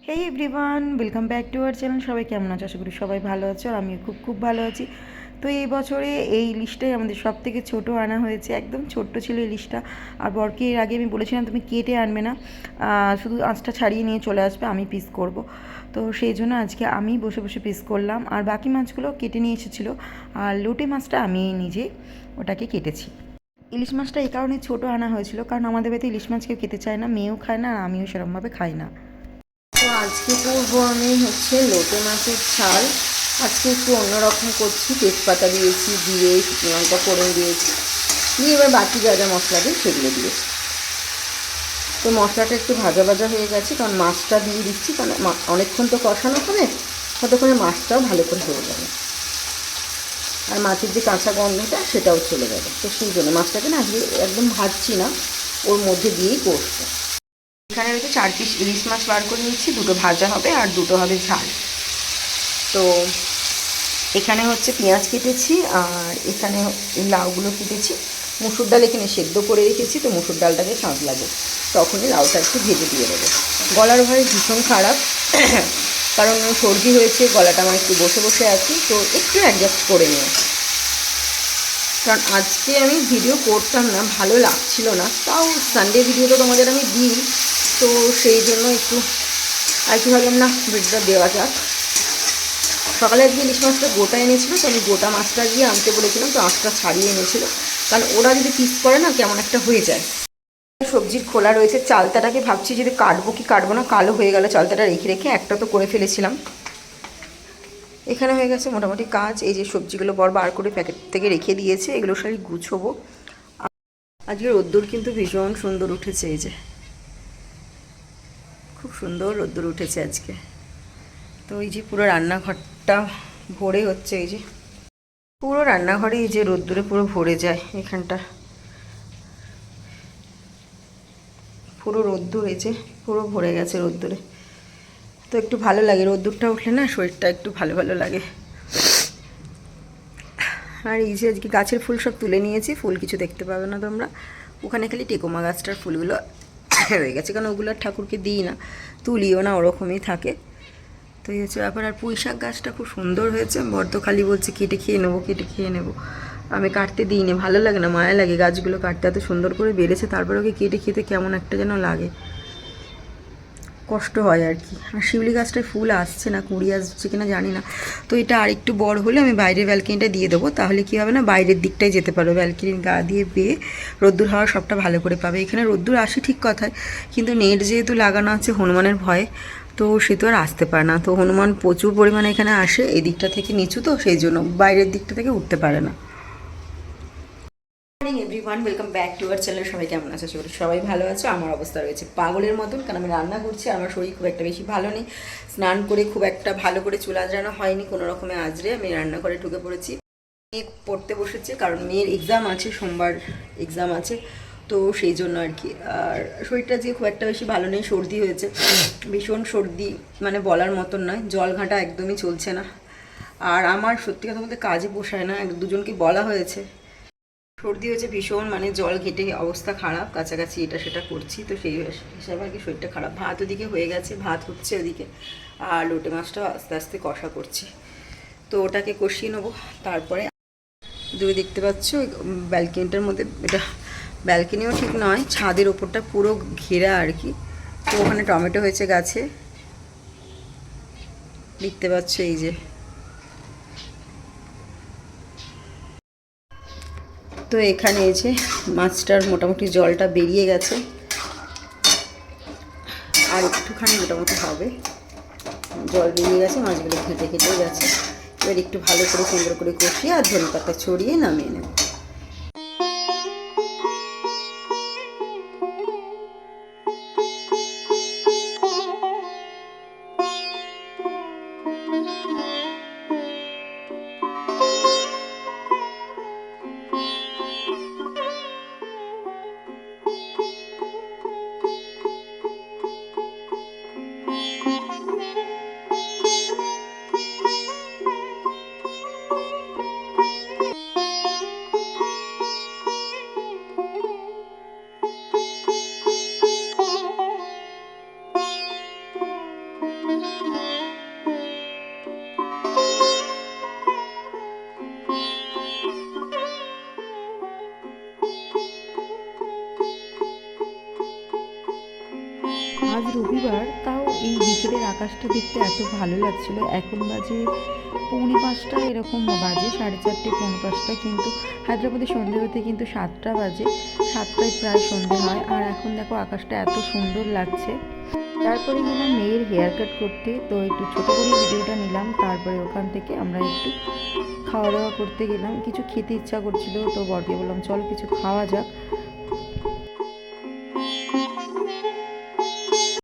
Hey everyone, welcome back to our channel. সবাই কেমন আছো? আশা করি সবাই ভালো আছো আর আমিও খুব খুব ভালো আছি। তো এই বছরে এই ইলিশটাই আমাদের সব থেকে ছোটো আনা হয়েছে, একদম ছোট্ট ছিল ইলিশটা। আর বরকে এর আগে আমি বলেছিলাম তুমি কেটে আনবে না, শুধু আঁচটা ছাড়িয়ে নিয়ে চলে আসবে, আমি পিস করব। তো সেই জন্য আজকে আমি বসে বসে পিস করলাম, আর বাকি মাছগুলো কেটে নিয়ে এসেছিলো। আর লোটে মাছটা আমি নিজে ওটাকে কেটেছি। ইলিশ মাছটা এই কারণে ছোটো আনা হয়েছিল, কারণ আমাদের বাড়িতে ইলিশ মাছ কেউ খেতে চায় না, মেয়েও খায় না আর আমিও সেরকমভাবে খাই না। তো আজকে করবো আমি লোটে মাছের ঝাল। আজকে একটু অন্যরকম করছি, তেজপাতা দিয়েছি, জিরে, শুকনো লঙ্কা ফোড়ন দিয়েছি, দিয়ে এবার বাকি যা যা মশলা দিই সেগুলো দিয়েছি। তো মশলাটা একটু ভাজা ভাজা হয়ে গেছে, কারণ মাছটা দিয়ে দিচ্ছি, কারণ অনেকক্ষণ তো কষানো হবে, ততক্ষণে মাছটাও ভালো করে হয়ে যাবে আর মাছের যে কাঁচা গন্ধটা সেটাও চলে যাবে। তো সেই জন্য মাছটাকে না আজকে একদম ভাজছি না, ওর মধ্যে দিয়েই কষবো। এখানে রয়েছে 4 পিস ইলিশ মাছ বার করে নিচ্ছি, দুটো ভাজা হবে আর দুটো হবে ঝাল। তো এখানে পেঁয়াজ কেটেছি, আর এখানে লাউগুলো কেটেছি। মুসুর ডাল এখানে সেদ্ধ করে রেখেছি, তো মুসুর ডালটাকে সাঁতলাবো, তখনই লাউটা একটু ভেজে দিয়ে দেবো। গলার ভয় ভীষণ খারাপ, কারণ সর্দি হয়েছে, গলাটা আমার একটু বসে বসে আছে, তো একটু অ্যাডজাস্ট করে নিও। কারণ আজকে আমি ভিডিও করতাম না, ভালো লাগছিল না, তাও সানডে ভিডিও তো তোমাদের আমি দিই, তো সেই জন্য একটু আর কি ভাবলাম না ভিডিওটা দেওয়া যাক। সকালে আজকে ইলিশ মাছটা গোটা এনেছিল, তো আমি গোটা মাছটা গিয়ে আনতে বলেছিলাম, তো আঁচটা ছাড়িয়ে এনেছিল, কারণ ওরা যদি পিস করে না কেমন একটা হয়ে যায়। সবজির খোলা রয়েছে, চালতাটাকে ভাবছি যদি কাটবো কি কাটবো না, কালো হয়ে গেল চালতাটা রেখে রেখে, একটা তো করে ফেলেছিলাম। এখানে হয়ে গেছে মোটামুটি কাজ। এই যে সবজিগুলো বার করে প্যাকেট থেকে রেখে দিয়েছে, এগুলো সবই গুছোবো। আজকে রোদ্দুর কিন্তু ভীষণ সুন্দর উঠেছে, এই যে খুব সুন্দর রোদ্দুর উঠেছে আজকে। তো এই যে পুরো রান্নাঘরটা ভরে হচ্ছে, এই যে পুরো রান্নাঘরে এই যে রোদ্দুরে পুরো ভরে যায়, এখানটা পুরো রোদ্দুর, এই যে পুরো ভরে গেছে রোদ্দুরে। তো একটু ভালো লাগে রোদ্দুরটা উঠলে না, শরীরটা একটু ভালো ভালো লাগে। আর এই যে আজকে গাছের ফুল সব তুলে নিয়েছি, ফুল কিছু দেখতে পাবে না তোমরা, ওখানে খালি টেকোমা গাছটার ফুলগুলো রয়ে গেছে, কারণ ওগুলো ঠাকুরকে দিই না, তুলিও না, ওরকমই থাকে। তো এই হচ্ছে ব্যাপার। আর পুঁই শাক গাছটা খুব সুন্দর হয়েছে, বর্দ খালি বলছে কেটে খেয়ে নেবো, কেটে খেয়ে নেবো। আমি কাটতে দিই না, ভালো লাগে না, মায়া লাগে গাছগুলো কাটতে, এত সুন্দর করে বেড়েছে, তারপরে ওকে কেটে খেতে কেমন একটা যেন লাগে, কষ্ট হয় আর কি। আর শিউলি গাছটায় ফুল আসছে না, কুঁড়ি আসছে কিনা জানি না। তো এটা আর একটু বড় হলে আমি বাইরের ব্যালকনিটা দিয়ে দেবো, তাহলে কি হবে না, বাইরের দিকটাই যেতে পারবে, ব্যালকনির গা দিয়ে পেয়ে রোদ্দুর হাওয়া সবটা ভালো করে পাবে। এখানে রোদ্দুর আসে ঠিক কথায়, কিন্তু নেট যেহেতু লাগানো আছে হনুমানের ভয়ে, তো সে তো আর আসতে পারে না। তো হনুমান প্রচুর পরিমাণে এখানে আসে, এই দিকটা থেকে নিচু, তো সেই জন্য বাইরের দিকটা থেকে উঠতে পারে না। Morning everyone, welcome back to our channel. সবাই কেমন আছে? সবাই ভালো আছে। আমার অবস্থা রয়েছে পাগলের মতন, কারণ আমি রান্না করছি, আমার শরীর খুব একটা বেশি ভালো নেই, স্নান করে খুব একটা ভালো করে চুল আঁচড়ানো হয়নি, কোনো রকমে আঁচড়ে আমি রান্নাঘরে ঢুকে পড়েছি। মেয়ে পড়তে বসেছে, কারণ মেয়ের এক্সাম আছে, সোমবার এক্সাম আছে, তো সেই জন্য আর কি। আর শরীরটা যে খুব একটা বেশি ভালো নেই, সর্দি হয়েছে, ভীষণ সর্দি, মানে বলার মতন নয়, জল ঘাঁটা একদমই চলছে না। আর আমার সত্যি কথা বলতে কাজে পোষায় না, দুজনকে বলা হয়েছে, সর্দি হয়েছে ভীষণ, মানে জল ঘেটে অবস্থা খারাপ, কাছাকাছি এটা সেটা করছি, তো সেই হিসাবে আর কি শরীরটা খারাপ। ভাত ওদিকে হয়ে গেছে, ভাত হচ্ছে ওদিকে, আর লোটে মাছটা আস্তে আস্তে কষা করছি, তো ওটাকে কষিয়ে নেবো। তারপরে দূরে দেখতে পাচ্ছ ব্যালকনিটার মধ্যে, এটা ব্যালকনিও ঠিক নয়, ছাদের ওপরটা পুরো ঘেরা আর কি। তো ওখানে টমেটো হয়েছে গাছে, দেখতে পাচ্ছ এই যে। তো এখানে এই যে মাছটার মোটামুটি জলটা বেরিয়ে গেছে, আর একটুখানি মোটামুটি হবে, জল বেরিয়ে গেছে, মাছগুলো ঘেঁটে ঘেঁটে গেছে। এবার একটু ভালো করে সুন্দর করে কষিয়ে আর ধনেপাতা ছড়িয়ে নামিয়ে নেব। আজ রবিবার, তাও এই বিকেলের আকাশটা দেখতে এত ভালো লাগছিল। এখন বাজে 4:45 এরকম বাজে, 4:30 4:45, কিন্তু হায়দ্রাবাদে সন্ধে হতে কিন্তু 7টা বাজে, 7টায় প্রায় সন্ধে হয়। আর এখন দেখো আকাশটা এত সুন্দর লাগছে। তারপরে গেলাম মেয়ের হেয়ার কাট করতে, তো একটু ছোটো করে ভিডিওটা নিলাম। তারপরে ওখান থেকে আমরা একটু খাওয়া দাওয়া করতে গেলাম, কিছু খেতে ইচ্ছা করছিল, তো বরকে বললাম চল কিছু খাওয়া যাক।